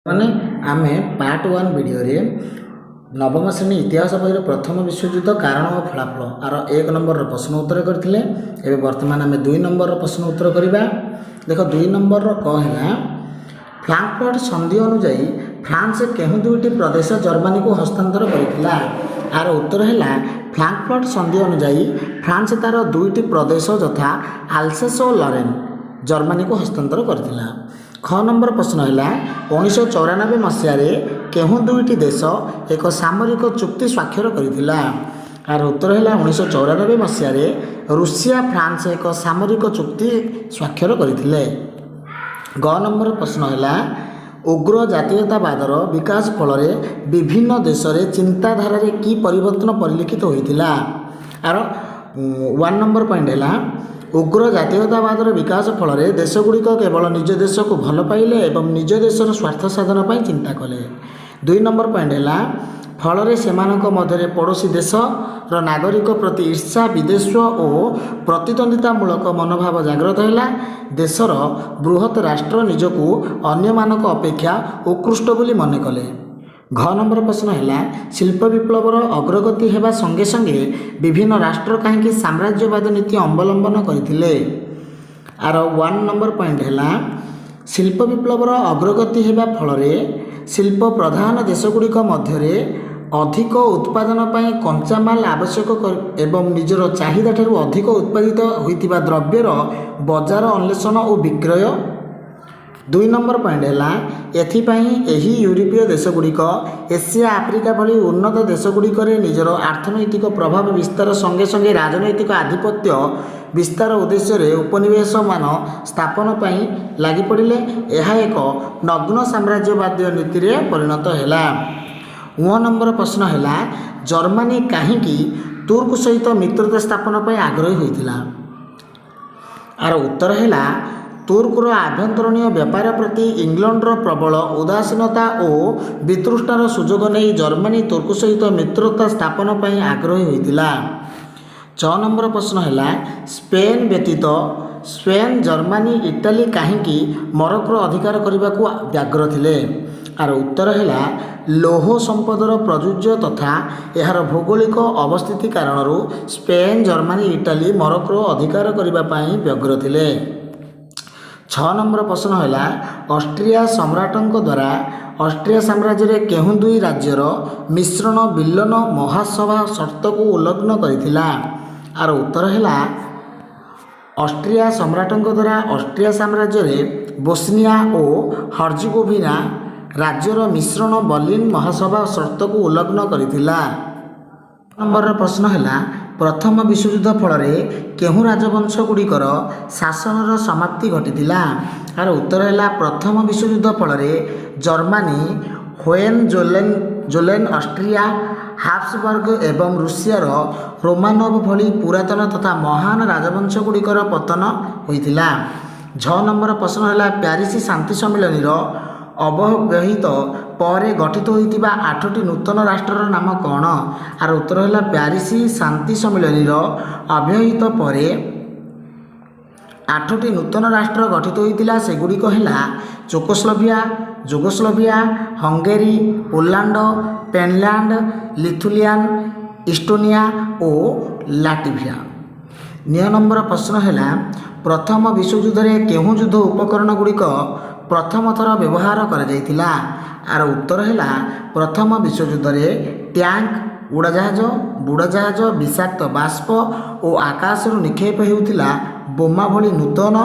ମାନେ ଆମେ ପାର୍ଟ 1 ଭିଡ଼ିଓରେ ନବମ ଶ୍ରେଣୀ ଇତିହାସ ବହିର ପ୍ରଥମ ବିଶ୍ୱଯୁଦ୍ଧ କାରଣ ଓ ଫଳାଫଳ ଆର 1 ନମ୍ବରର ପ୍ରଶ୍ନ ଉତ୍ତର କରିଥିଲେ। ଏବେ ବର୍ତ୍ତମାନ ଆମେ 2 ନମ୍ବରର ପ୍ରଶ୍ନ ଉତ୍ତର କରିବା। ଦେଖ 2 ନମ୍ବରର କ ହେଲା ଫ୍ରାଙ୍କଫର୍ଟ ସନ୍ଧି ଅନୁଯାୟୀ ଫ୍ରାନ୍ସ କେଉଁ ଦୁଇଟି ପ୍ରଦେଶ ଜର୍ମାନୀକୁ ହସ୍ତାନ୍ତର କରିଥିଲା। ଆର ଉତ୍ତର ହେଲା ଫ୍ରାଙ୍କଫର୍ଟ ସନ୍ଧି ଅନୁଯାୟୀ ଫ୍ରାନ୍ସ ତାର ଦୁଇଟି ପ୍ରଦେଶ ଯଥା ଆଲସେସ୍ ଓ ଲରେନ୍ ଜର୍ମାନୀକୁ ହସ୍ତାନ୍ତର କରିଥିଲା। ଖ ନମ୍ବର ପ୍ରଶ୍ନ ହେଲା 1994 ମସିହାରେ କେଉଁ ଦୁଇଟି ଦେଶ ଏକ ସାମରିକ ଚୁକ୍ତି ସ୍ୱାକ୍ଷର କରିଥିଲା। ଆର ଉତ୍ତର ହେଲା 1994 ମସିହାରେ ରୁଷିଆ ଫ୍ରାନ୍ସ ଏକ ସାମରିକ ଚୁକ୍ତି ସ୍ୱାକ୍ଷର କରିଥିଲେ। ଗ ନମ୍ବର ପ୍ରଶ୍ନ ହେଲା ଉଗ୍ର ଜାତୀୟତାବାଦର ବିକାଶ ଫଳରେ ବିଭିନ୍ନ ଦେଶରେ ଚିନ୍ତାଧାରାରେ କି ପରିବର୍ତ୍ତନ ପରିଲକ୍ଷିତ ହୋଇଥିଲା। ଆର 1 ନମ୍ବର ପଏଣ୍ଟ ହେଲା ଉଗ୍ର ଜାତୀୟତାବାଦର ବିକାଶ ଫଳରେ ଦେଶଗୁଡ଼ିକ କେବଳ ନିଜ ଦେଶକୁ ଭଲ ପାଇଲେ ଏବଂ ନିଜ ଦେଶର ସ୍ୱାର୍ଥ ସାଧନ ପାଇଁ ଚିନ୍ତା କଲେ। 2 ନମ୍ବର ପଏଣ୍ଟ ହେଲା ଫଳରେ ସେମାନଙ୍କ ମଧ୍ୟରେ ପଡ଼ୋଶୀ ଦେଶର ନାଗରିକ ପ୍ରତି ଈର୍ଷା ବିଦ୍ୱେଷ ଓ ପ୍ରତିଦ୍ୱନ୍ଦ୍ୱିତାମୂଳକ ମନୋଭାବ ଜାଗ୍ରତ ହେଲା। ଦେଶର ବୃହତ୍ ରାଷ୍ଟ୍ର ନିଜକୁ ଅନ୍ୟମାନଙ୍କ ଅପେକ୍ଷା ଉତ୍କୃଷ୍ଟ ବୋଲି ମନେ କଲେ। ଘ ନମ୍ବର ପ୍ରଶ୍ନ ହେଲା ଶିଳ୍ପ ବିପ୍ଳବର ଅଗ୍ରଗତି ହେବା ସଙ୍ଗେ ସଙ୍ଗେ ବିଭିନ୍ନ ରାଷ୍ଟ୍ର କାହିଁକି ସାମ୍ରାଜ୍ୟବାଦ ନୀତି ଅବଲମ୍ବନ କରିଥିଲେ। ଆର 1 ନମ୍ବର ପଏଣ୍ଟ ହେଲା ଶିଳ୍ପ ବିପ୍ଳବର ଅଗ୍ରଗତି ହେବା ଫଳରେ ଶିଳ୍ପ ପ୍ରଧାନ ଦେଶଗୁଡ଼ିକ ମଧ୍ୟରେ ଅଧିକ ଉତ୍ପାଦନ ପାଇଁ କଞ୍ଚାମାଲ ଆବଶ୍ୟକ ଏବଂ ନିଜର ଚାହିଦା ଠାରୁ ଅଧିକ ଉତ୍ପାଦିତ ହୋଇଥିବା ଦ୍ରବ୍ୟର ବଜାର ଅନ୍ୱେଷଣ ଓ ବିକ୍ରୟ। 2 ନମ୍ବର ପଏଣ୍ଟ ହେଲା ଏଥିପାଇଁ ଏହି ୟୁରୋପୀୟ ଦେଶଗୁଡ଼ିକ ଏସିଆ ଆଫ୍ରିକା ଭଳି ଉନ୍ନତ ଦେଶଗୁଡ଼ିକରେ ନିଜର ଅର୍ଥନୈତିକ ପ୍ରଭାବ ବିସ୍ତାର ସଙ୍ଗେ ସଙ୍ଗେ ରାଜନୈତିକ ଆଧିପତ୍ୟ ବିସ୍ତାର ଉଦ୍ଦେଶ୍ୟରେ ଉପନିବେଶମାନ ସ୍ଥାପନ ପାଇଁ ଲାଗିପଡ଼ିଲେ। ଏହା ଏକ ନଗ୍ନ ସାମ୍ରାଜ୍ୟବାଦୀ ନୀତିରେ ପରିଣତ ହେଲା। 9 ନମ୍ବର ପ୍ରଶ୍ନ ହେଲା ଜର୍ମାନୀ କାହିଁକି ତୁର୍କ ସହିତ ମିତ୍ରତା ସ୍ଥାପନ ପାଇଁ ଆଗ୍ରହୀ ହୋଇଥିଲା। ଆର ଉତ୍ତର ହେଲା ତୁର୍କର ଆଭ୍ୟନ୍ତରୀଣ ବ୍ୟାପାର ପ୍ରତି ଇଂଲଣ୍ଡର ପ୍ରବଳ ଉଦାସୀନତା ଓ ବିତୃଷ୍ଣାର ସୁଯୋଗ ନେଇ ଜର୍ମାନୀ ତୁର୍କ ସହିତ ମିତ୍ରତା ସ୍ଥାପନ ପାଇଁ ଆଗ୍ରହୀ ହୋଇଥିଲା। 6 ନମ୍ବର ପ୍ରଶ୍ନ ହେଲା ସ୍ପେନ୍ ବ୍ୟତୀତ ସ୍ପେନ୍ ଜର୍ମାନୀ ଇଟାଲୀ କାହିଁକି ମରକ୍କୋର ଅଧିକାର କରିବାକୁ ବ୍ୟଗ୍ର ଥିଲେ। ଆର ଉତ୍ତର ହେଲା ଲୌହ ସମ୍ପଦର ପ୍ରଚୁର୍ଯ୍ୟ ତଥା ଏହାର ଭୌଗୋଳିକ ଅବସ୍ଥିତି କାରଣରୁ ସ୍ପେନ୍ ଜର୍ମାନୀ ଇଟାଲୀ ମରକ୍କୋର ଅଧିକାର କରିବା ପାଇଁ ବ୍ୟଗ୍ର ଥିଲେ। 6 ନମ୍ବର ପ୍ରଶ୍ନ ହେଲା ଅଷ୍ଟ୍ରିଆ ସମ୍ରାଟଙ୍କ ଦ୍ୱାରା ଅଷ୍ଟ୍ରିଆ ସାମ୍ରାଜ୍ୟରେ କେଉଁ ଦୁଇ ରାଜ୍ୟର ମିଶ୍ରଣ ବିଲନ ମହାସଭା ସର୍ତ୍ତକୁ ଉଲ୍ଲଂଘନ କରିଥିଲା। ଆର ଉତ୍ତର ହେଲା ଅଷ୍ଟ୍ରିଆ ସମ୍ରାଟଙ୍କ ଦ୍ୱାରା ଅଷ୍ଟ୍ରିଆ ସାମ୍ରାଜ୍ୟରେ ବୋସ୍ନିଆ ଓ ହର୍ଜେଗୋଭିନା ରାଜ୍ୟର ମିଶ୍ରଣ ବର୍ଲିନ ମହାସଭା ସର୍ତ୍ତକୁ ଉଲ୍ଲଂଘନ କରିଥିଲା। ନମ୍ବରର ପ୍ରଶ୍ନ ହେଲା ପ୍ରଥମ ବିଶ୍ୱଯୁଦ୍ଧ ଫଳରେ କେଉଁ ରାଜବଂଶ ଗୁଡ଼ିକର ଶାସନର ସମାପ୍ତି ଘଟିଥିଲା। ଆର ଉତ୍ତର ହେଲା ପ୍ରଥମ ବିଶ୍ୱଯୁଦ୍ଧ ଫଳରେ ଜର୍ମାନୀ ହୋଏନଜୋଲେନ୍ ଅଷ୍ଟ୍ରିଆ ହାବସବର୍ଗ ଏବଂ ରୁଷିଆର ରୋମାନୋଭ ଭଳି ପୁରାତନ ତଥା ମହାନ ରାଜବଂଶ ଗୁଡ଼ିକର ପତନ ହୋଇଥିଲା। 6 ନମ୍ବର ପ୍ରଶ୍ନ ହେଲା ପ୍ୟାରିସ ଶାନ୍ତି ସମ୍ମିଳନୀର ଅବ୍ୟବହିତ ପରେ ଗଠିତ ହୋଇଥିବା 8ଟି ନୂତନ ରାଷ୍ଟ୍ରର ନାମ କ'ଣ। ଆର ଉତ୍ତର ହେଲା ପ୍ୟାରିସ ଶାନ୍ତି ସମ୍ମିଳନୀର ଅବ୍ୟବହିତ ପରେ 8ଟି ନୂତନ ରାଷ୍ଟ୍ର ଗଠିତ ହୋଇଥିଲା। ସେଗୁଡ଼ିକ ହେଲା Yugoslavia Hungary Poland Finland Lithuania Estonia ଓ ଲାଟଭିଆ। 9 ନମ୍ବର ପ୍ରଶ୍ନ ହେଲା ପ୍ରଥମ ବିଶ୍ୱଯୁଦ୍ଧରେ କେଉଁ ଯୁଦ୍ଧ ଉପକରଣ ଗୁଡ଼ିକ ପ୍ରଥମ ଥର ବ୍ୟବହାର କରାଯାଇଥିଲା। ଆର ଉତ୍ତର ହେଲା ପ୍ରଥମ ବିଶ୍ୱଯୁଦ୍ଧରେ ଟ୍ୟାଙ୍କ ବୁଡ଼ାଜାହାଜ ବିଷାକ୍ତ ବାଷ୍ପ ଓ ଆକାଶରୁ ନିକ୍ଷେପ ହେଉଥିଲା ବୋମା ଭଳି ନୂତନ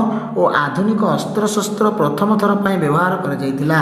ଓ ଆଧୁନିକ ଅସ୍ତ୍ରଶସ୍ତ୍ର ପ୍ରଥମ ଥର ପାଇଁ ବ୍ୟବହାର କରାଯାଇଥିଲା।